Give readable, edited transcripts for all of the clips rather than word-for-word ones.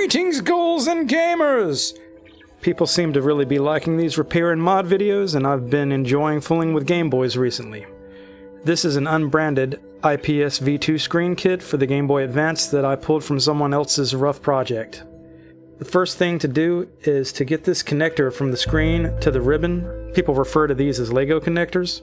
Greetings, ghouls and gamers! People seem to really be liking these repair and mod videos, and I've been enjoying fooling with Game Boys recently. This is an unbranded IPS V2 screen kit for the Game Boy Advance that I pulled from someone else's rough project. The first thing to do is to get this connector from the screen to the ribbon. People refer to these as Lego connectors.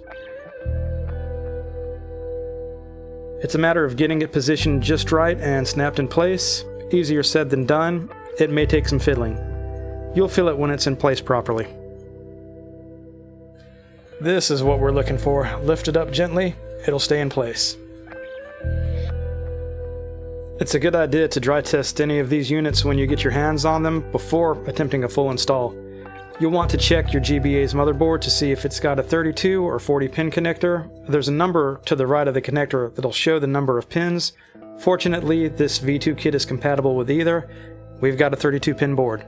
It's a matter of getting it positioned just right and snapped in place. Easier said than done. It may take some fiddling. You'll feel it when it's in place properly. This is what we're looking for. Lift it up gently, it'll stay in place. It's a good idea to dry test any of these units when you get your hands on them before attempting a full install. You'll want to check your GBA's motherboard to see if it's got a 32 or 40 pin connector. There's a number to the right of the connector that'll show the number of pins. Fortunately, this V2 kit is compatible with either. We've got a 32 pin board.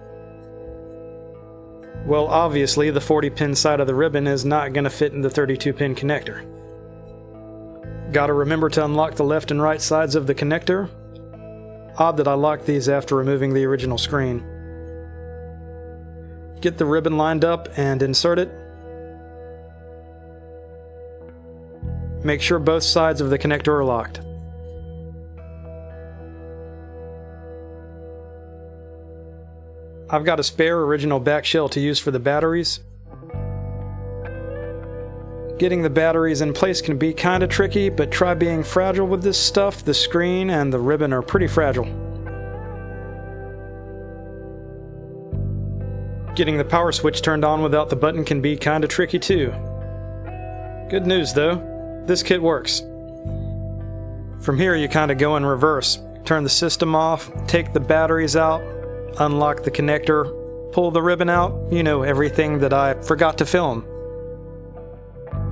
Well, obviously, the 40 pin side of the ribbon is not going to fit in the 32 pin connector. Gotta remember to unlock the left and right sides of the connector. Odd that I locked these after removing the original screen. Get the ribbon lined up and insert it. Make sure both sides of the connector are locked. I've got a spare original back shell to use for the batteries. Getting the batteries in place can be kinda tricky, but try being fragile with this stuff. The screen and the ribbon are pretty fragile. Getting the power switch turned on without the button can be kinda tricky too. Good news though, this kit works. From here you kinda go in reverse. Turn the system off, take the batteries out, unlock the connector, pull the ribbon out, you know, everything that I forgot to film.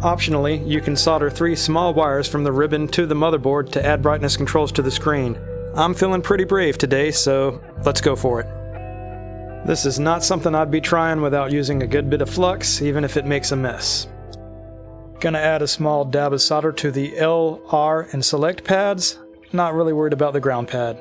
Optionally, you can solder 3 small wires from the ribbon to the motherboard to add brightness controls to the screen. I'm feeling pretty brave today, so let's go for it. This is not something I'd be trying without using a good bit of flux, even if it makes a mess. Gonna add a small dab of solder to the L, R, and select pads. Not really worried about the ground pad.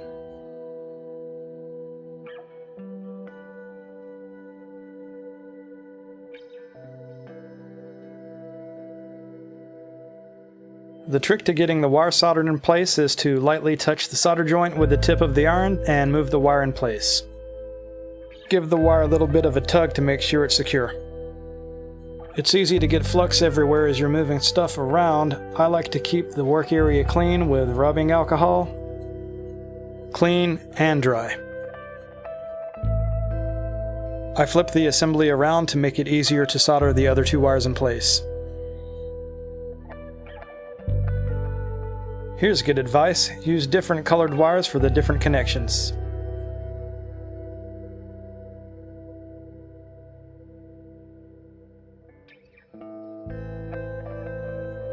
The trick to getting the wire soldered in place is to lightly touch the solder joint with the tip of the iron and move the wire in place. Give the wire a little bit of a tug to make sure it's secure. It's easy to get flux everywhere as you're moving stuff around. I like to keep the work area clean with rubbing alcohol. Clean and dry. I flip the assembly around to make it easier to solder the other 2 wires in place. Here's good advice, use different colored wires for the different connections.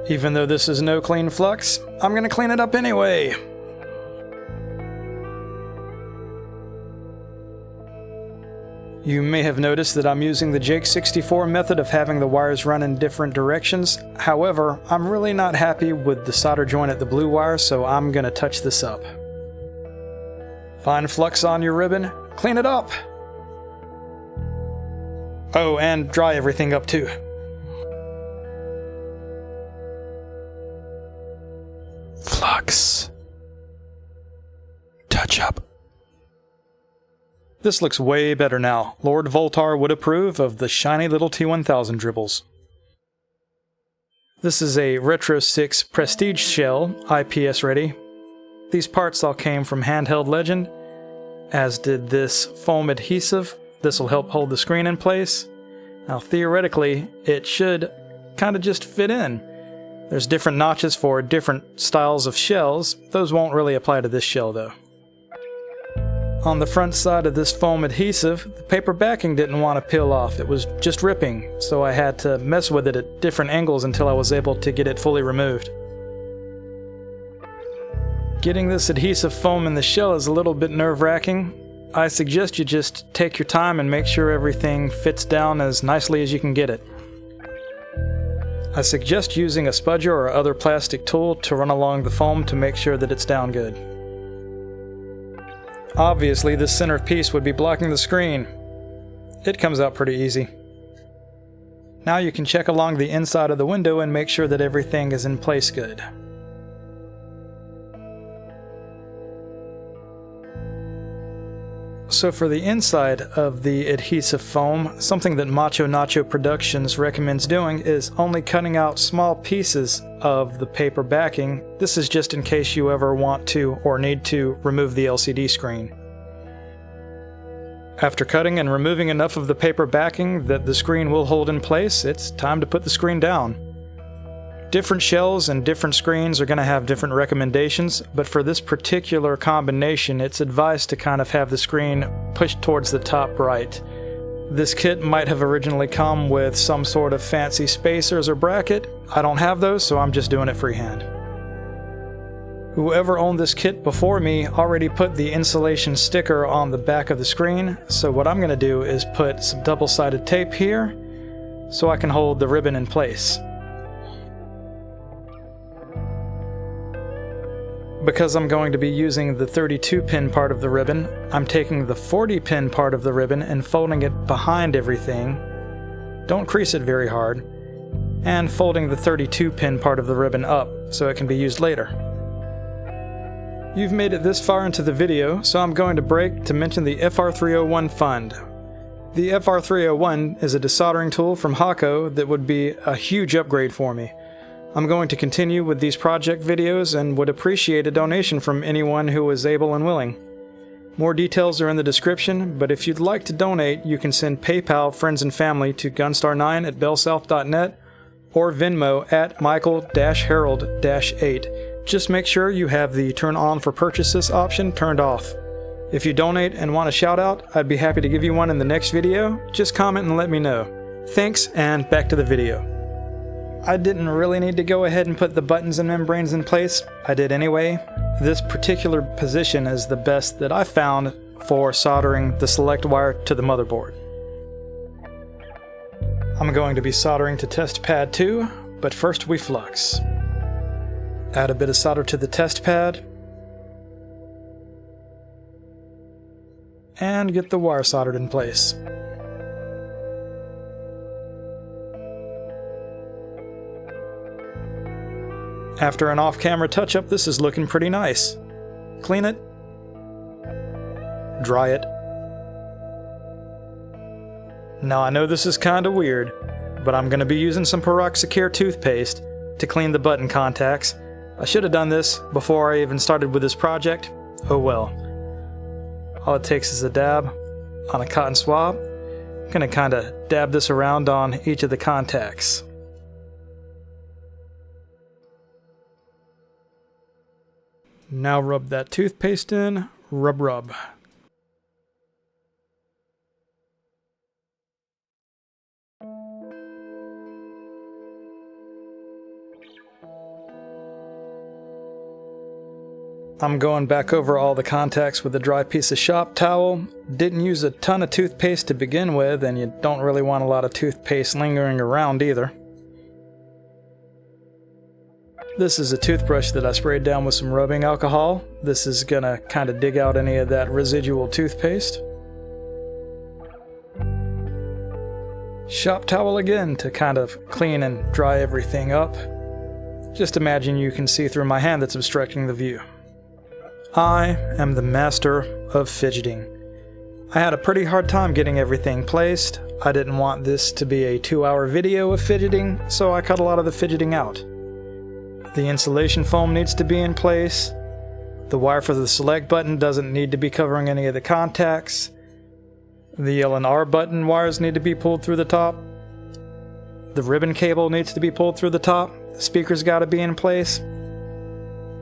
Even though this is no clean flux, I'm gonna clean it up anyway. You may have noticed that I'm using the Jake 64 method of having the wires run in different directions. However, I'm really not happy with the solder joint at the blue wire, so I'm gonna touch this up. Find flux on your ribbon, clean it up! Oh, and dry everything up too. Flux. Touch up. This looks way better now. Lord Voltar would approve of the shiny little T1000 dribbles. This is a Retro 6 Prestige shell, IPS ready. These parts all came from Handheld Legend, as did this foam adhesive. This will help hold the screen in place. Now theoretically, it should kind of just fit in. There's different notches for different styles of shells. Those won't really apply to this shell though. On the front side of this foam adhesive, the paper backing didn't want to peel off. It was just ripping, so I had to mess with it at different angles until I was able to get it fully removed. Getting this adhesive foam in the shell is a little bit nerve-wracking. I suggest you just take your time and make sure everything fits down as nicely as you can get it. I suggest using a spudger or other plastic tool to run along the foam to make sure that it's down good. Obviously, this center piece would be blocking the screen. It comes out pretty easy. Now you can check along the inside of the window and make sure that everything is in place good. So for the inside of the adhesive foam, something that Macho Nacho Productions recommends doing is only cutting out small pieces of the paper backing. This is just in case you ever want to or need to remove the LCD screen. After cutting and removing enough of the paper backing that the screen will hold in place, it's time to put the screen down. Different shells and different screens are going to have different recommendations, but for this particular combination, it's advised to kind of have the screen pushed towards the top right. This kit might have originally come with some sort of fancy spacers or bracket. I don't have those, so I'm just doing it freehand. Whoever owned this kit before me already put the insulation sticker on the back of the screen, so what I'm going to do is put some double-sided tape here so I can hold the ribbon in place. Because I'm going to be using the 32-pin part of the ribbon, I'm taking the 40-pin part of the ribbon and folding it behind everything. Don't crease it very hard. And folding the 32-pin part of the ribbon up so it can be used later. You've made it this far into the video, so I'm going to break to mention the FR301 fund. The FR301 is a desoldering tool from Hakko that would be a huge upgrade for me. I'm going to continue with these project videos and would appreciate a donation from anyone who is able and willing. More details are in the description, but if you'd like to donate, you can send PayPal friends and family to gunstar9@bellsouth.net or Venmo at Michael-Harold-8. Just make sure you have the turn on for purchases option turned off. If you donate and want a shout out, I'd be happy to give you one in the next video. Just comment and let me know. Thanks, and back to the video. I didn't really need to go ahead and put the buttons and membranes in place. I did anyway. This particular position is the best that I found for soldering the select wire to the motherboard. I'm going to be soldering to test pad 2, but first we flux. Add a bit of solder to the test pad, and get the wire soldered in place. After an off-camera touch-up, this is looking pretty nice. Clean it, dry it. Now I know this is kinda weird, but I'm gonna be using some Peroxicare toothpaste to clean the button contacts. I should have done this before I even started with this project. Oh well. All it takes is a dab on a cotton swab. I'm gonna kinda dab this around on each of the contacts. Now rub that toothpaste in. Rub, rub. I'm going back over all the contacts with a dry piece of shop towel. Didn't use a ton of toothpaste to begin with, and you don't really want a lot of toothpaste lingering around either. This is a toothbrush that I sprayed down with some rubbing alcohol. This is gonna kind of dig out any of that residual toothpaste. Shop towel again to kind of clean and dry everything up. Just imagine you can see through my hand that's obstructing the view. I am the master of fidgeting. I had a pretty hard time getting everything placed. I didn't want this to be a 2-hour video of fidgeting, so I cut a lot of the fidgeting out. The insulation foam needs to be in place. The wire for the select button doesn't need to be covering any of the contacts. The L and R button wires need to be pulled through the top. The ribbon cable needs to be pulled through the top. The speaker's got to be in place.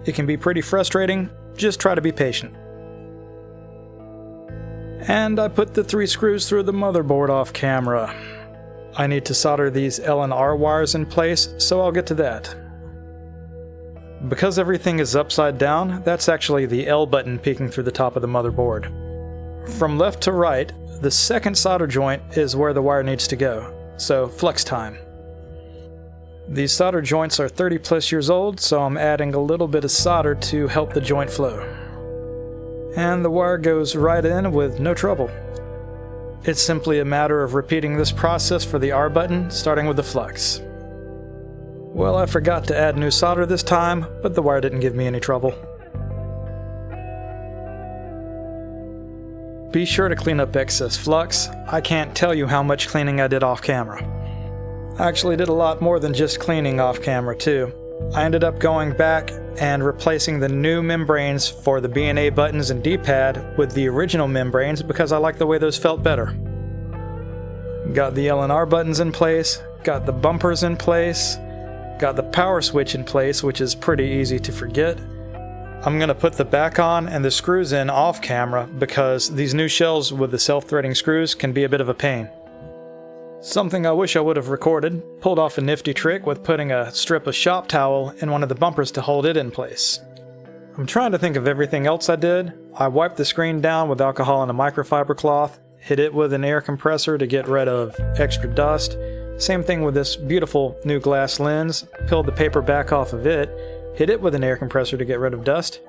It can be pretty frustrating. Just try to be patient. And I put the 3 screws through the motherboard off camera. I need to solder these L and R wires in place, so I'll get to that. Because everything is upside down, that's actually the L button peeking through the top of the motherboard. From left to right, the second solder joint is where the wire needs to go, so flux time. These solder joints are 30+ years old, so I'm adding a little bit of solder to help the joint flow. and the wire goes right in with no trouble. It's simply a matter of repeating this process for the R button, starting with the flux. Well, I forgot to add new solder this time, but the wire didn't give me any trouble. Be sure to clean up excess flux. I can't tell you how much cleaning I did off camera. I actually did a lot more than just cleaning off camera too. I ended up going back and replacing the new membranes for the B and A buttons and D-pad with the original membranes because I liked the way those felt better. Got the L and R buttons in place, got the bumpers in place, got the power switch in place, which is pretty easy to forget. I'm going to put the back on and the screws in off camera because these new shells with the self-threading screws can be a bit of a pain. Something I wish I would have recorded, pulled off a nifty trick with putting a strip of shop towel in one of the bumpers to hold it in place. I'm trying to think of everything else I did. I wiped the screen down with alcohol and a microfiber cloth, hit it with an air compressor to get rid of extra dust. Same thing with this beautiful new glass lens, peeled the paper back off of it, hit it with an air compressor to get rid of dust.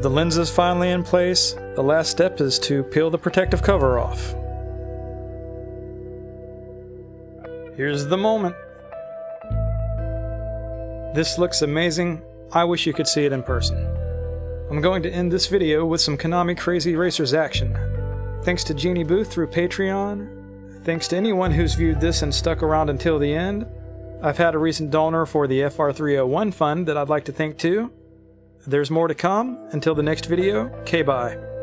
The lens is finally in place. The last step is to peel the protective cover off. Here's the moment. This looks amazing. I wish you could see it in person. I'm going to end this video with some Konami Crazy Racers action. Thanks to Jeannie Booth through Patreon. Thanks to anyone who's viewed this and stuck around until the end. I've had a recent donor for the FR301 fund that I'd like to thank too. There's more to come. Until the next video, K-bye.